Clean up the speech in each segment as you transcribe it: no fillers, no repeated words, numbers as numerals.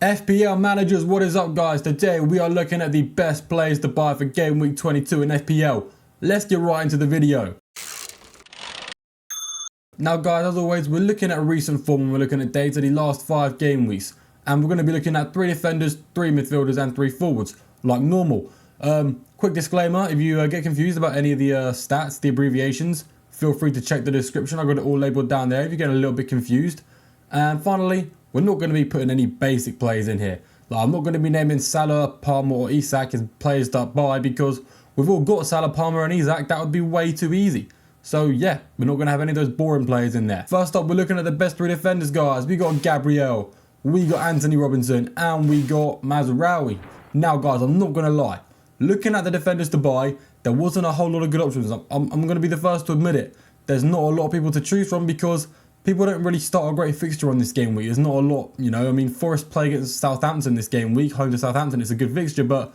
FPL managers, what is up guys? Today we are looking at the best players to buy for game week 22 in FPL. Let's get right into the video. Now guys, as always, we're looking at recent form and we're looking at data the last 5 game weeks. And we're going to be looking at 3 defenders, 3 midfielders and 3 forwards, like normal. Quick disclaimer, if you get confused about any of the stats, the abbreviations, feel free to check the description. I've got it all labelled down there if you're getting a little bit confused. And finally, we're not going to be putting any basic players in here. Like, I'm not going to be naming Salah, Palmer or Isak as players to buy because we've all got Salah, Palmer and Isak. That would be way too easy. So yeah, we're not going to have any of those boring players in there. First up, we're looking at the best 3 defenders, guys. We got Gabriel, we got Anthony Robinson and we got Mazraoui. Now guys, I'm not going to lie. Looking at the defenders to buy, there wasn't a whole lot of good options. I'm going to be the first to admit it. There's not a lot of people to choose from because people don't really start a great fixture on this game week. There's not a lot, you know. I mean, Forest play against Southampton this game week. Home to Southampton, it's a good fixture, but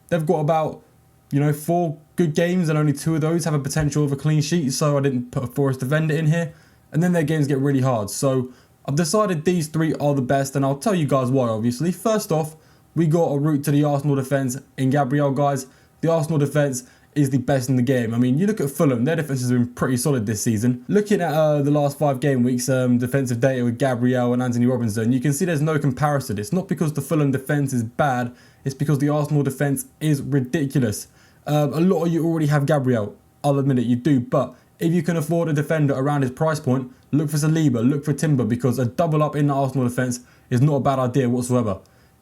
they've got about, 4 good games and only 2 of those have a potential of a clean sheet. So I didn't put a Forest defender in here. And then their games get really hard. So I've decided these 3 are the best, and I'll tell you guys why, obviously. First off, we got a route to the Arsenal defence in Gabriel, guys. The Arsenal defence is the best in the game. I mean, you look at Fulham, their defence has been pretty solid this season. Looking at the last 5 game weeks, defensive data with Gabriel and Anthony Robinson, you can see there's no comparison. It's not because the Fulham defence is bad, it's because the Arsenal defence is ridiculous. A lot of you already have Gabriel, I'll admit it, you do, but if you can afford a defender around his price point, look for Saliba, look for Timber, because a double up in the Arsenal defence is not a bad idea whatsoever.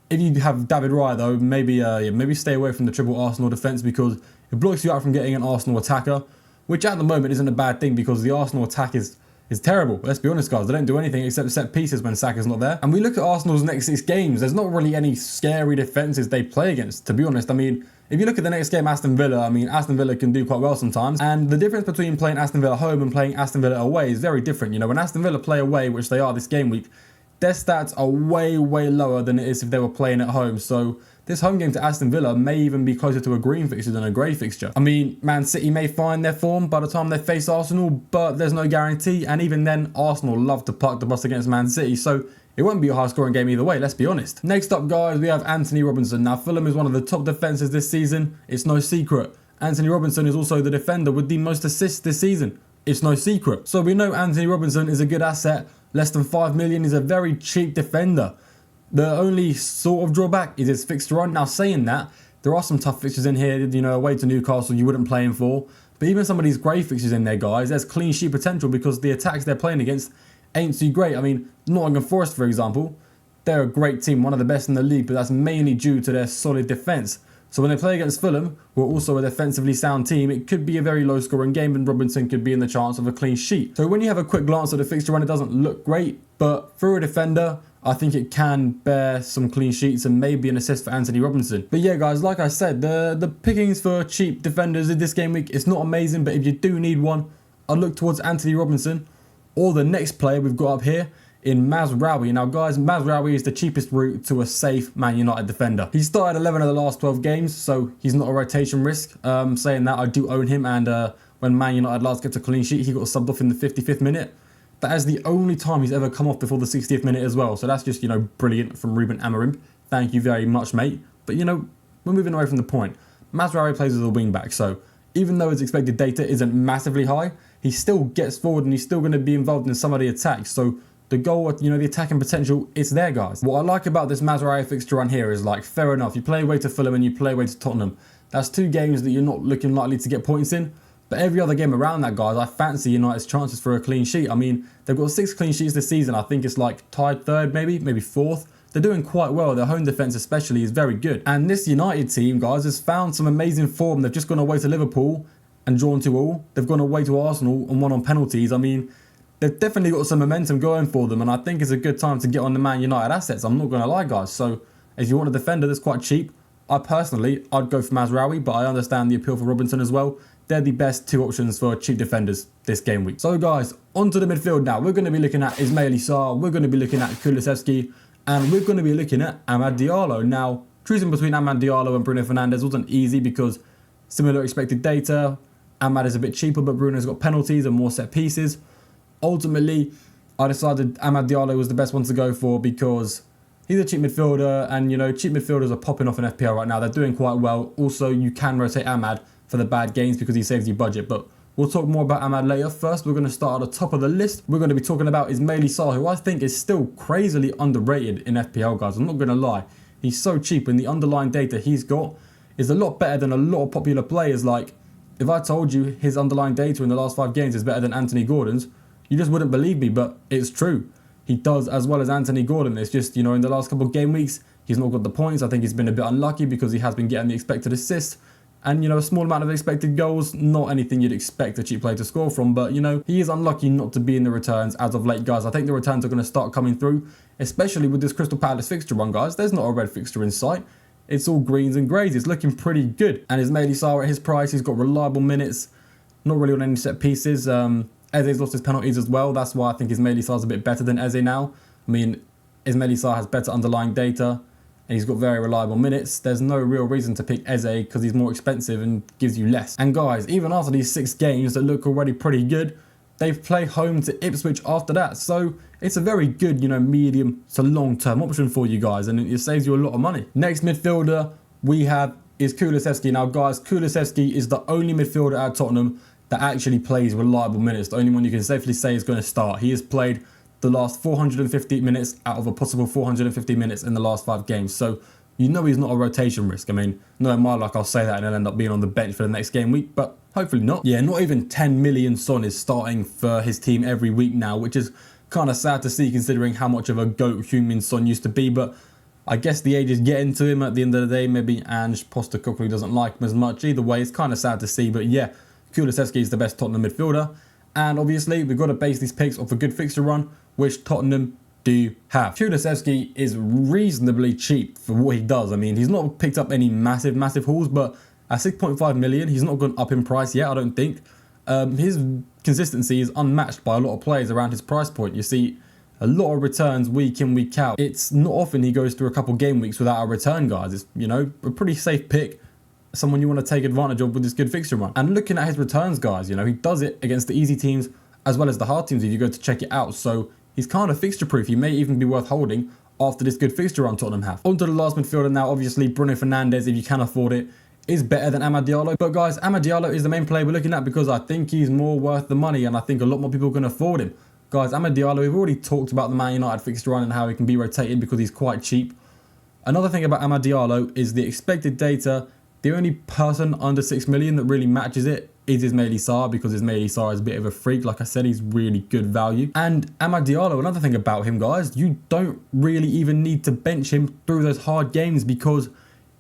If you have David Raya though, maybe stay away from the triple Arsenal defence because it blocks you out from getting an Arsenal attacker, which at the moment isn't a bad thing because the Arsenal attack is terrible. Let's be honest guys, they don't do anything except set pieces when Saka's not there. And we look at Arsenal's next 6 games, there's not really any scary defences they play against, to be honest. I mean, if you look at the next game, Aston Villa, Aston Villa can do quite well sometimes. And the difference between playing Aston Villa home and playing Aston Villa away is very different. When Aston Villa play away, which they are this game week, their stats are way lower than it is if they were playing at home. So this home game to Aston Villa may even be closer to a green fixture than a grey fixture. Man City may find their form by the time they face Arsenal, but there's no guarantee. And even then, Arsenal love to park the bus against Man City. So it won't be a high scoring game either way, let's be honest. Next up guys, we have Anthony Robinson. Now Fulham is one of the top defences this season. It's no secret. Anthony Robinson is also the defender with the most assists this season. It's no secret. So we know Anthony Robinson is a good asset. Less than 5 million, is a very cheap defender. The only sort of drawback is his fixture run. Now saying that, there are some tough fixtures in here, away to Newcastle you wouldn't play him for. But even some of these grey fixtures in there, guys, there's clean sheet potential because the attacks they're playing against ain't too great. Nottingham Forest, for example, they're a great team, one of the best in the league, but that's mainly due to their solid defence. So when they play against Fulham, who are also a defensively sound team, it could be a very low scoring game and Robinson could be in the chance of a clean sheet. So when you have a quick glance at the fixture run, it doesn't look great, but for a defender, I think it can bear some clean sheets and maybe an assist for Anthony Robinson. But yeah guys, like I said, the pickings for cheap defenders in this game week, it's not amazing, but if you do need one, I'd look towards Anthony Robinson or the next player we've got up here in Mazraoui. Now guys, Mazraoui is the cheapest route to a safe Man United defender. He started 11 of the last 12 games, so he's not a rotation risk. Saying that, I do own him, and when Man United last kept a clean sheet, he got subbed off in the 55th minute. That is the only time he's ever come off before the 60th minute as well. So that's just, brilliant from Ruben Amorim. Thank you very much, mate. But, we're moving away from the point. Mazraoui plays as a wing back, so even though his expected data isn't massively high, he still gets forward and he's still going to be involved in some of the attacks. So the goal, the attacking potential, it's there, guys. What I like about this Mazraoui fixture run here is, fair enough, you play away to Fulham and you play away to Tottenham. That's 2 games that you're not looking likely to get points in. But every other game around that, guys, I fancy United's chances for a clean sheet. They've got 6 clean sheets this season. I think it's tied 3rd, maybe 4th. They're doing quite well. Their home defence especially is very good. And this United team, guys, has found some amazing form. They've just gone away to Liverpool and drawn 2-2. They've gone away to Arsenal and won on penalties. They've definitely got some momentum going for them, and I think it's a good time to get on the Man United assets. I'm not going to lie, guys. So if you want a defender that's quite cheap, I'd go for Mazraoui, but I understand the appeal for Robinson as well. They're the best 2 options for cheap defenders this game week. So guys, onto the midfield now. We're going to be looking at Ismail Sarr, we're going to be looking at Kulusevski, and we're going to be looking at Amad Diallo. Now, choosing between Amad Diallo and Bruno Fernandes wasn't easy because similar expected data. Amad is a bit cheaper, but Bruno's got penalties and more set pieces. Ultimately, I decided Amad Diallo was the best one to go for because He's a cheap midfielder, and you know, cheap midfielders are popping off in FPL right now. They're doing quite well. Also, you can rotate Ahmad for the bad games because he saves you budget, but we'll talk more about Ahmad later. First, we're going to start at the top of the list. We're going to be talking about Ismaili Sarr, who I think is still crazily underrated in FPL, guys. I'm not going to lie. He's so cheap, and the underlying data he's got is a lot better than a lot of popular players. Like, if I told you his underlying data in the last 5 games is better than Anthony Gordon's, you just wouldn't believe me, but it's true. He does as well as Anthony Gordon. It's just, you know, in the last couple of game weeks, he's not got the points. I think he's been a bit unlucky because he has been getting the expected assists. And, you know, a small amount of expected goals, not anything you'd expect a cheap player to score from. But, you know, he is unlucky not to be in the returns as of late, guys. I think the returns are going to start coming through, especially with this Crystal Palace fixture run, guys. There's not a red fixture in sight. It's all greens and greys. It's looking pretty good. And Ismaili Sarr at his price, he's got reliable minutes, not really on any set pieces. Eze's lost his penalties as well. That's why I think Ismaili Sarr's a bit better than Eze now. I mean, Ismaili Sarr has better underlying data, and he's got very reliable minutes. There's no real reason to pick Eze because he's more expensive and gives you less. And guys, even after these 6 games that look already pretty good, they've played home to Ipswich after that. So it's a very good, you know, medium to long-term option for you guys, and it saves you a lot of money. Next midfielder we have is Kulusevski. Now guys, Kulusevski is the only midfielder at Tottenham that actually plays reliable minutes. The only one you can safely say is going to start. He has played the last 450 minutes out of a possible 450 minutes in the last 5 games. So you know he's not a rotation risk. I mean, no, in my luck, I'll say that and he'll end up being on the bench for the next game week, but hopefully not. Yeah, not even 10 million Son is starting for his team every week now, which is kind of sad to see considering how much of a GOAT Heung-min Son used to be, but I guess the age is getting to him at the end of the day. Maybe Ange Postecoglou doesn't like him as much. Either way, it's kind of sad to see, but yeah, Kulusevski is the best Tottenham midfielder. And obviously, we've got to base these picks off a good fixture run, which Tottenham do have. Kulusevski is reasonably cheap for what he does. I mean, he's not picked up any massive hauls, but at 6.5 million, he's not gone up in price yet, I don't think. His consistency is unmatched by a lot of players around his price point. You see a lot of returns week in, week out. It's not often he goes through a couple game weeks without a return, guys. It's, you know, a pretty safe pick. Someone you want to take advantage of with this good fixture run. And looking at his returns, guys, you know, he does it against the easy teams as well as the hard teams if you go to check it out. So he's kind of fixture proof. He may even be worth holding after this good fixture run Tottenham have. On to the last midfielder now. Obviously, Bruno Fernandes, if you can afford it, is better than Amad Diallo. But guys, Amad Diallo is the main player we're looking at because I think he's more worth the money and I think a lot more people can afford him. Guys, Amad Diallo, we've already talked about the Man United fixture run and how he can be rotated because he's quite cheap. Another thing about Amad Diallo is the expected data. The only person under 6 million that really matches it is Ismaili Sarr because Ismaili Sarr is a bit of a freak. Like I said, he's really good value. And Amad Diallo, another thing about him, guys, you don't really even need to bench him through those hard games because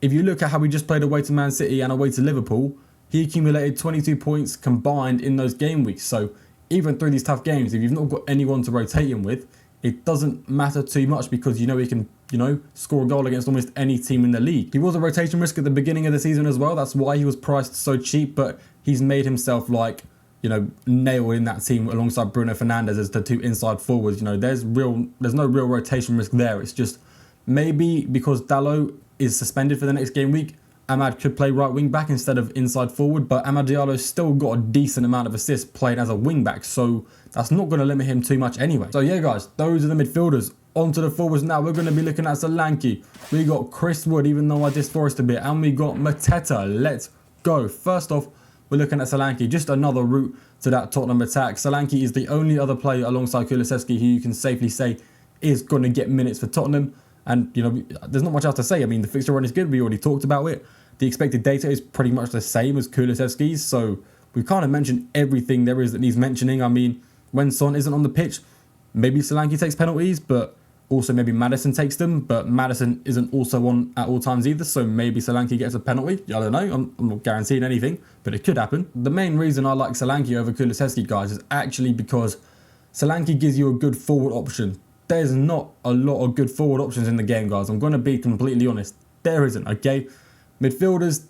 if you look at how he just played away to Man City and away to Liverpool, he accumulated 22 points combined in those game weeks. So even through these tough games, if you've not got anyone to rotate him with, it doesn't matter too much because you know he can, you know, score a goal against almost any team in the league. He was a rotation risk at the beginning of the season as well. That's why he was priced so cheap, but he's made himself like, you know, nailed in that team alongside Bruno Fernandes as the 2 inside forwards. You know, there's no real rotation risk there. It's just maybe because Dalot is suspended for the next game week, Amad could play right wing back instead of inside forward, but Amad Diallo's still got a decent amount of assists playing as a wing back, so that's not going to limit him too much anyway. So yeah, guys, those are the midfielders. On to the forwards now. We're going to be looking at Solanke. We got Chris Wood, even though I dissed Forrest a bit, and we got Mateta. Let's go. First off, we're looking at Solanke, just another route to that Tottenham attack. Solanke is the only other player alongside Kulusevski who you can safely say is going to get minutes for Tottenham. And, you know, there's not much else to say. I mean, the fixture run is good. We already talked about it. The expected data is pretty much the same as Kulusevski's. So we've kind of mentioned everything there is that needs mentioning. I mean, when Son isn't on the pitch, maybe Solanke takes penalties, but also maybe Maddison takes them. But Maddison isn't also on at all times either. So maybe Solanke gets a penalty. I don't know. I'm not guaranteeing anything, but it could happen. The main reason I like Solanke over Kulusevski, guys, is actually because Solanke gives you a good forward option. There's not a lot of good forward options in the game, guys. I'm going to be completely honest. There isn't, okay? Midfielders,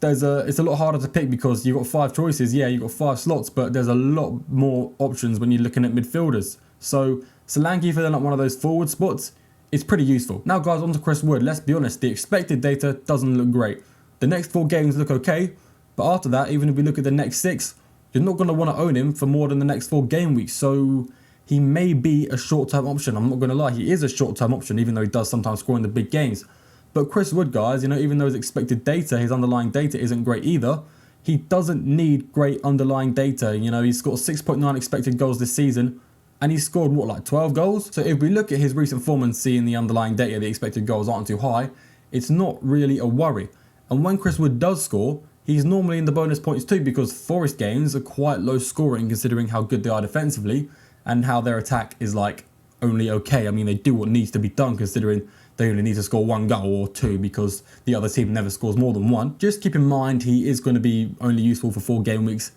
it's a lot harder to pick because you've got 5 choices. Yeah, you've got 5 slots, but there's a lot more options when you're looking at midfielders. So Solanke filling up one of those forward spots is pretty useful. Now, guys, on to Chris Wood. Let's be honest, the expected data doesn't look great. The next 4 games look okay, but after that, even if we look at the next 6, you're not going to want to own him for more than the next 4 game weeks. So he may be a short-term option. I'm not going to lie, he is a short-term option, even though he does sometimes score in the big games. But Chris Wood, guys, even though his expected data, his underlying data isn't great either, he doesn't need great underlying data. He's got 6.9 expected goals this season, and he's scored, what, like 12 goals? So if we look at his recent form and see in the underlying data the expected goals aren't too high, it's not really a worry. And when Chris Wood does score, he's normally in the bonus points too, because Forest games are quite low scoring considering how good they are defensively and how their attack is like only okay. I mean, they do what needs to be done considering they only need to score 1 goal or 2 because the other team never scores more than 1. Just keep in mind he is going to be only useful for 4 game weeks.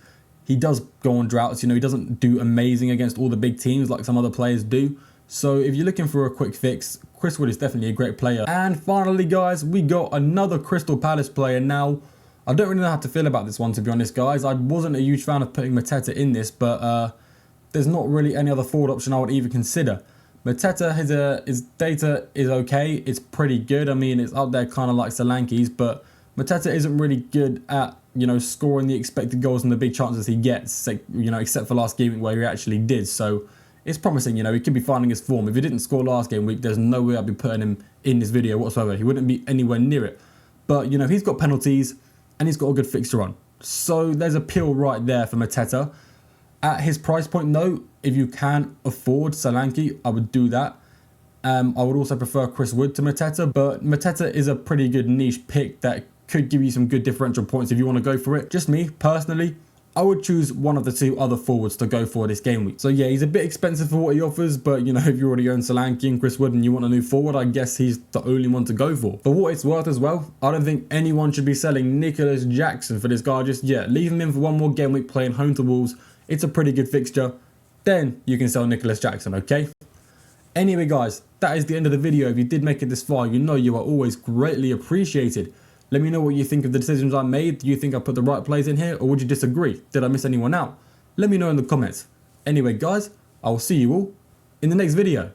He does go on droughts, he doesn't do amazing against all the big teams like some other players do. So if you're looking for a quick fix, Chris Wood is definitely a great player. And finally, guys, we got another Crystal Palace player. Now, I don't really know how to feel about this one, to be honest, guys. I wasn't a huge fan of putting Mateta in this, but there's not really any other forward option I would even consider. Mateta, his data is okay. It's pretty good. I mean, it's up there kind of like Solanke's, but Mateta isn't really good at, scoring the expected goals and the big chances he gets, except for last game week where he actually did. So it's promising, he could be finding his form. If he didn't score last game week, there's no way I'd be putting him in this video whatsoever. He wouldn't be anywhere near it. But, he's got penalties and he's got a good fixture on. So there's appeal right there for Mateta. At his price point, though, if you can afford Solanke, I would do that. I would also prefer Chris Wood to Mateta, but Mateta is a pretty good niche pick that could give you some good differential points if you want to go for it. Just me, personally, I would choose one of the 2 other forwards to go for this game week. So yeah, he's a bit expensive for what he offers, but if you already own Solanke and Chris Wood and you want a new forward, I guess he's the only one to go for. For what it's worth as well, I don't think anyone should be selling Nicholas Jackson for this guy just yet. Leave him in for one more game week playing home to Wolves. It's a pretty good fixture. Then you can sell Nicholas Jackson, okay? Anyway, guys, that is the end of the video. If you did make it this far, you are always greatly appreciated. Let me know what you think of the decisions I made. Do you think I put the right plays in here, or would you disagree? Did I miss anyone out? Let me know in the comments. Anyway, guys, I will see you all in the next video.